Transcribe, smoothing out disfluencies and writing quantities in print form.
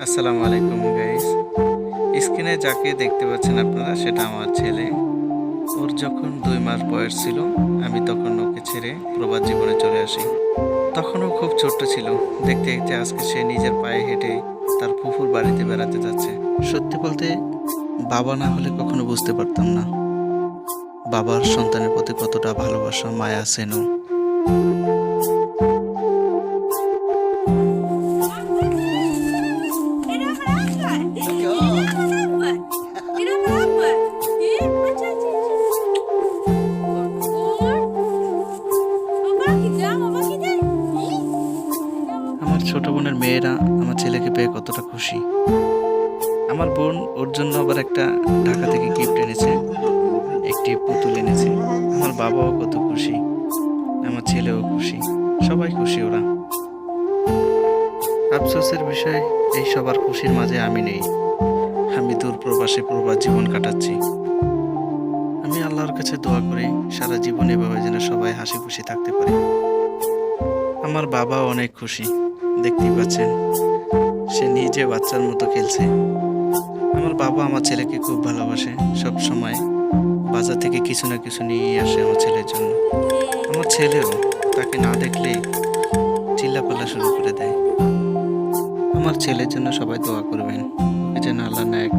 আসসালামু আলাইকুম গাইস। স্ক্রিনে যাকে দেখতে পাচ্ছেন আপনারা সেটা আমার ছেলে। ওর যখন 2 মাস বয়স ছিল আমি তখন ওকে ছেড়ে প্রবাস জীবনে চলে আসি। তখনও খুব ছোট্ট ছিল। দেখতে দেখতে আজকে সে নিজের পায়ে হেঁটে তার ফুফুর বাড়িতে বেড়াতে যাচ্ছে। সত্যি বলতে বাবা না হলে কখনো বুঝতে পারতাম না বাবার সন্তানের প্রতি কতটা ভালোবাসা মায়া স্নেহ। Ini apa? Ini apa? Ini apa? Acha, acha, acha. Baba kita, baba kita. আমার ছোট বোনের মেয়েরা আমার ছেলেকে পেয়ে কতটা খুশি। আমার বোন ওর জন্য আবার একটা ঢাকা থেকে গিফট এনেছে, একটি পুতুল এনেছে। আমার বাবাও কত খুশি, আমার ছেলেও খুশি, সবাই খুশি ওরা। আফসোসের বিষয় এই সবার খুশির মাঝে আমি নেই। আমি দূর প্রবাসে প্রবাস জীবন কাটাচ্ছি। আমি আল্লাহর কাছে দোয়া করি সারা জীবন এভাবে যেন সবাই হাসি খুশি থাকতে পারে। আমার বাবাও অনেক খুশি, দেখতেই পাচ্ছেন সে নিজে বাচ্চার মতো খেলছে। আমার বাবা আমার ছেলেকে খুব ভালোবাসে, সব সময় বাজার থেকে কিছু না কিছু নিয়ে আসে আমার ছেলের জন্য। আমার ছেলেও তাকে না দেখলে চিল্লাপাল্লা শুরু করে দেয়। আমার ছেলের জন্য সবাই দোয়া করবেন, ওকে যেন আল্লাহ নায়ক